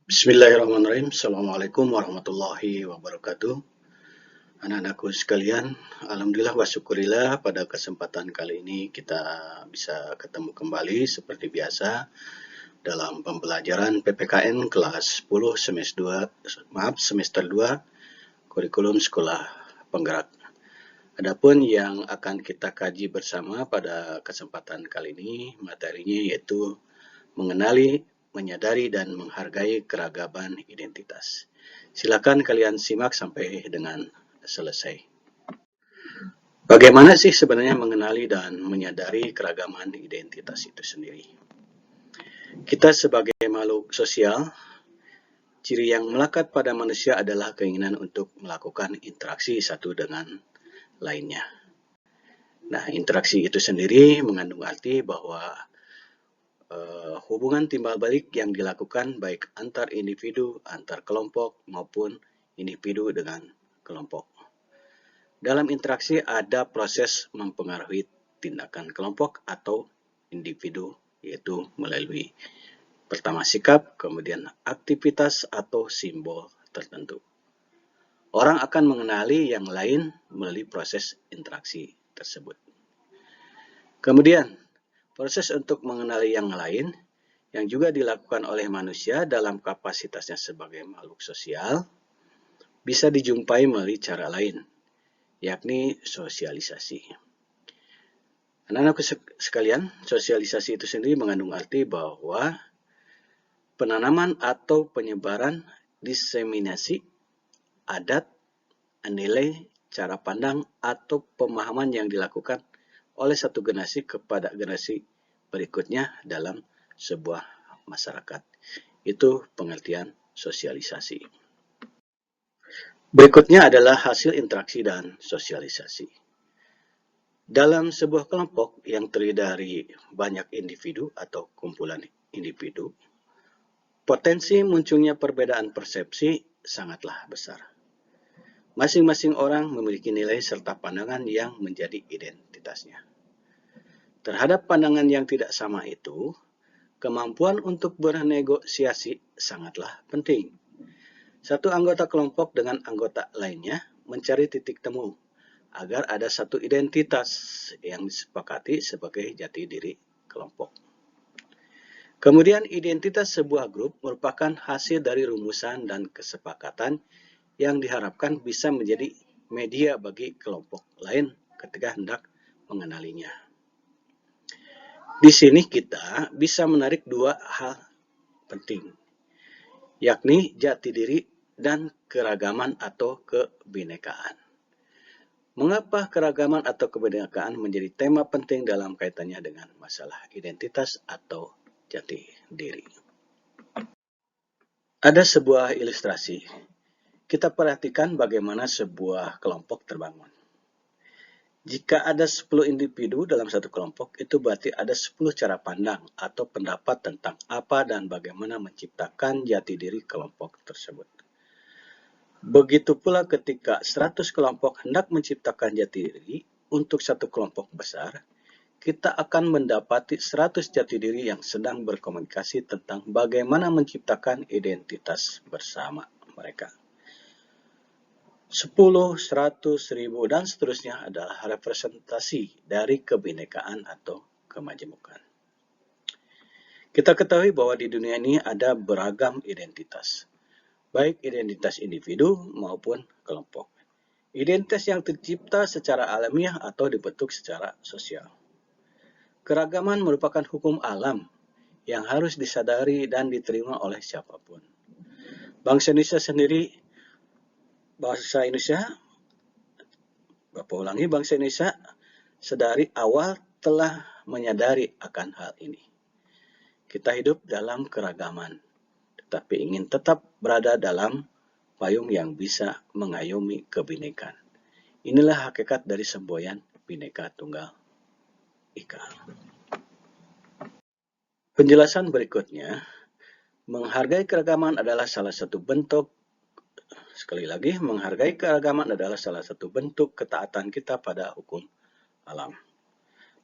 Bismillahirrahmanirrahim. Assalamualaikum warahmatullahi wabarakatuh. Anak-anakku sekalian, alhamdulillah wa syukurillah pada kesempatan kali ini kita bisa ketemu kembali seperti biasa dalam pembelajaran PPKN kelas 10 semester 2 kurikulum sekolah penggerak. Adapun yang akan kita kaji bersama pada kesempatan kali ini materinya yaitu mengenali, menyadari, dan menghargai keragaman identitas. Silakan kalian simak sampai dengan selesai. Bagaimana sih sebenarnya mengenali dan menyadari keragaman identitas itu sendiri? Kita sebagai makhluk sosial, ciri yang melekat pada manusia adalah keinginan untuk melakukan interaksi satu dengan lainnya. Nah, interaksi itu sendiri mengandung arti bahwa hubungan timbal balik yang dilakukan baik antar individu, antar kelompok, maupun individu dengan kelompok. Dalam interaksi ada proses mempengaruhi tindakan kelompok atau individu, yaitu melalui pertama sikap, kemudian aktivitas atau simbol tertentu. Orang akan mengenali yang lain melalui proses interaksi tersebut. Kemudian, proses untuk mengenali yang lain yang juga dilakukan oleh manusia dalam kapasitasnya sebagai makhluk sosial bisa dijumpai melalui cara lain, yakni sosialisasi. Anak-anakku sekalian, sosialisasi itu sendiri mengandung arti bahwa penanaman atau penyebaran diseminasi adat, nilai, cara pandang, atau pemahaman yang dilakukan oleh satu generasi kepada generasi berikutnya dalam sebuah masyarakat. Itu pengertian sosialisasi. Berikutnya adalah hasil interaksi dan sosialisasi. Dalam sebuah kelompok yang terdiri dari banyak individu atau kumpulan individu, potensi munculnya perbedaan persepsi sangatlah besar. Masing-masing orang memiliki nilai serta pandangan yang menjadi identitasnya. Terhadap pandangan yang tidak sama itu, kemampuan untuk bernegosiasi sangatlah penting. Satu anggota kelompok dengan anggota lainnya mencari titik temu agar ada satu identitas yang disepakati sebagai jati diri kelompok. Kemudian identitas sebuah grup merupakan hasil dari rumusan dan kesepakatan yang diharapkan bisa menjadi media bagi kelompok lain ketika hendak mengenalinya. Di sini kita bisa menarik dua hal penting, yakni jati diri dan keragaman atau kebinekaan. Mengapa keragaman atau kebinekaan menjadi tema penting dalam kaitannya dengan masalah identitas atau jati diri? Ada sebuah ilustrasi. Kita perhatikan bagaimana sebuah kelompok terbangun. Jika ada 10 individu dalam satu kelompok, itu berarti ada 10 cara pandang atau pendapat tentang apa dan bagaimana menciptakan jati diri kelompok tersebut. Begitu pula ketika 100 kelompok hendak menciptakan jati diri untuk satu kelompok besar, kita akan mendapati 100 jati diri yang sedang berkomunikasi tentang bagaimana menciptakan identitas bersama mereka. 10, 100, 1000, dan seterusnya adalah representasi dari kebinekaan atau kemajemukan. Kita ketahui bahwa di dunia ini ada beragam identitas, baik identitas individu maupun kelompok. Identitas yang tercipta secara alamiah atau dibentuk secara sosial. Keragaman merupakan hukum alam yang harus disadari dan diterima oleh siapapun. Bangsa Indonesia sendiri, bangsa Indonesia sedari awal telah menyadari akan hal ini. Kita hidup dalam keragaman, tetapi ingin tetap berada dalam payung yang bisa mengayomi kebinekaan. Inilah hakikat dari semboyan Bhinneka Tunggal Ika. Penjelasan berikutnya, menghargai keragaman adalah salah satu bentuk, menghargai keragaman adalah salah satu bentuk ketaatan kita pada hukum alam.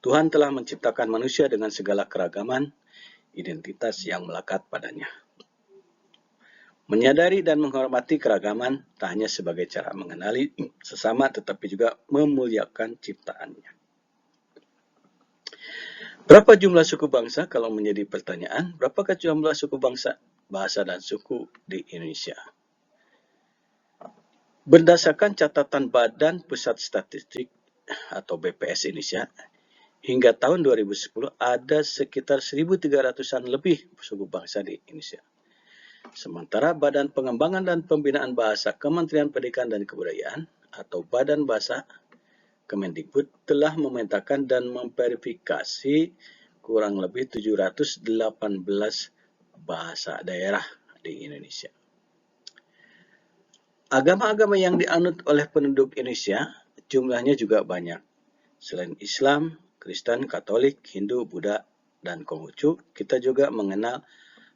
Tuhan telah menciptakan manusia dengan segala keragaman identitas yang melekat padanya. Menyadari dan menghormati keragaman tak hanya sebagai cara mengenali sesama, tetapi juga memuliakan ciptaannya. Berapa jumlah suku bangsa? Kalau menjadi pertanyaan, berapakah jumlah suku bangsa, bahasa, dan suku di Indonesia? Berdasarkan catatan Badan Pusat Statistik atau BPS Indonesia, hingga tahun 2010 ada sekitar 1.300-an lebih suku bangsa di Indonesia. Sementara Badan Pengembangan dan Pembinaan Bahasa Kementerian Pendidikan dan Kebudayaan atau Badan Bahasa Kemendikbud telah memetakan dan memverifikasi kurang lebih 718 bahasa daerah di Indonesia. Agama-agama yang dianut oleh penduduk Indonesia jumlahnya juga banyak. Selain Islam, Kristen, Katolik, Hindu, Buddha, dan Konghucu, kita juga mengenal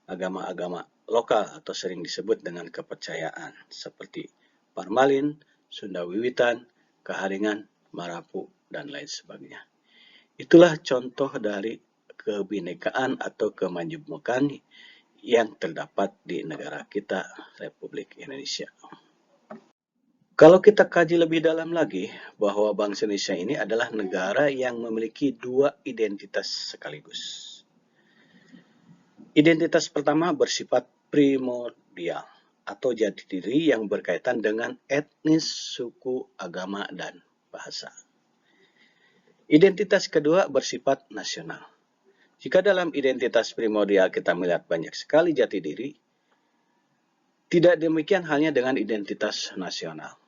agama-agama lokal atau sering disebut dengan kepercayaan seperti Parmalin, Sunda Wiwitan, Kaharingan, Marapu, dan lain sebagainya. Itulah contoh dari kebinekaan atau kemajmukan yang terdapat di negara kita, Republik Indonesia. Kalau kita kaji lebih dalam lagi, bahwa bangsa Indonesia ini adalah negara yang memiliki dua identitas sekaligus. Identitas pertama bersifat primordial atau jati diri yang berkaitan dengan etnis, suku, agama, dan bahasa. Identitas kedua bersifat nasional. Jika dalam identitas primordial kita melihat banyak sekali jati diri, tidak demikian halnya dengan identitas nasional.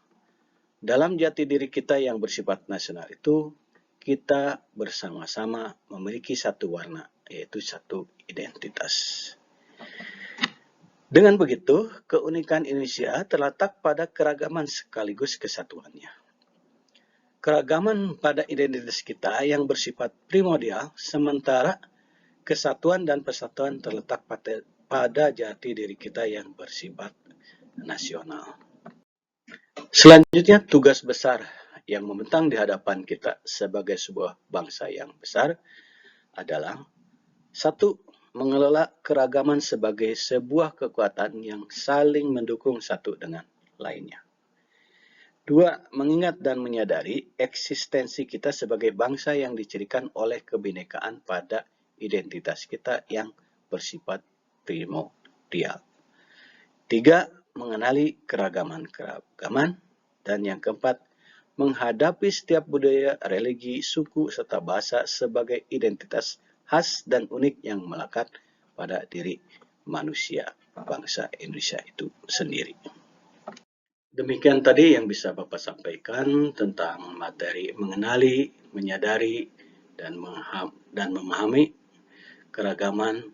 Dalam jati diri kita yang bersifat nasional itu, kita bersama-sama memiliki satu warna, yaitu satu identitas. Dengan begitu, keunikan Indonesia terletak pada keragaman sekaligus kesatuannya. Keragaman pada identitas kita yang bersifat primordial, sementara kesatuan dan persatuan terletak pada jati diri kita yang bersifat nasional. Selanjutnya, tugas besar yang membentang di hadapan kita sebagai sebuah bangsa yang besar adalah: 1. Mengelola keragaman sebagai sebuah kekuatan yang saling mendukung satu dengan lainnya. 2. Mengingat dan menyadari eksistensi kita sebagai bangsa yang dicirikan oleh kebinekaan pada identitas kita yang bersifat primordial. 3. Mengenali keragaman. Dan yang keempat, menghadapi setiap budaya, religi, suku, serta bahasa sebagai identitas khas dan unik yang melekat pada diri manusia bangsa Indonesia itu sendiri. Demikian tadi yang bisa Bapak sampaikan tentang materi mengenali, menyadari, dan memahami keragaman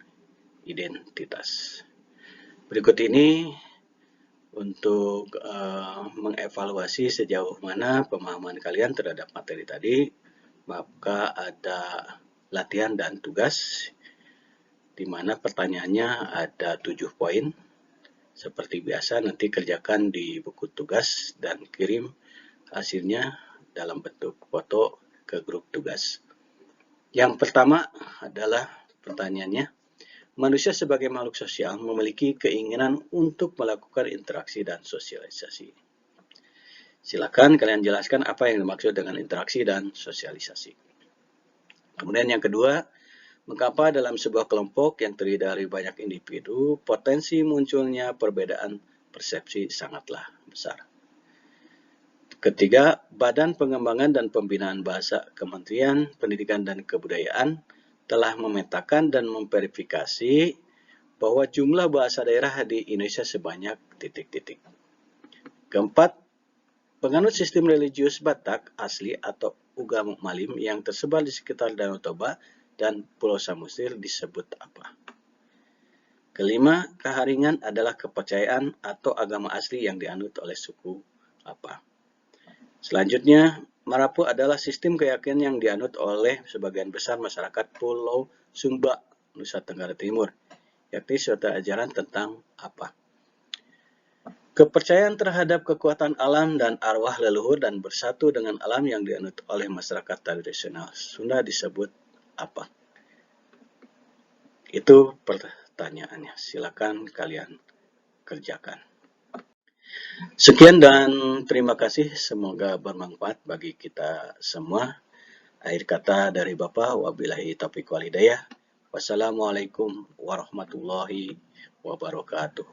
identitas. Berikut ini untuk mengevaluasi sejauh mana pemahaman kalian terhadap materi tadi, maka ada latihan dan tugas, di mana pertanyaannya ada 7 poin. Seperti biasa, nanti kerjakan di buku tugas dan kirim hasilnya dalam bentuk foto ke grup tugas. Yang pertama adalah pertanyaannya: manusia sebagai makhluk sosial memiliki keinginan untuk melakukan interaksi dan sosialisasi. Silakan kalian jelaskan apa yang dimaksud dengan interaksi dan sosialisasi. Kemudian yang kedua, mengapa dalam sebuah kelompok yang terdiri dari banyak individu, potensi munculnya perbedaan persepsi sangatlah besar. Ketiga, Badan Pengembangan dan Pembinaan Bahasa Kementerian Pendidikan dan Kebudayaan telah memetakan dan memverifikasi bahwa jumlah bahasa daerah di Indonesia sebanyak ... Keempat, penganut sistem religius Batak asli atau Uga Malim yang tersebar di sekitar Danau Toba dan Pulau Samosir disebut apa? Kelima, Kaharingan adalah kepercayaan atau agama asli yang dianut oleh suku apa? Selanjutnya, Marapu adalah sistem keyakinan yang dianut oleh sebagian besar masyarakat Pulau Sumba, Nusa Tenggara Timur, yakni suatu ajaran tentang apa? Kepercayaan terhadap kekuatan alam dan arwah leluhur dan bersatu dengan alam yang dianut oleh masyarakat tradisional Sunda disebut apa? Itu pertanyaannya. Silakan kalian kerjakan. Sekian dan terima kasih, semoga bermanfaat bagi kita semua. Akhir kata dari Bapak, wabillahi taufiq wal hidayah. Wassalamualaikum warahmatullahi wabarakatuh.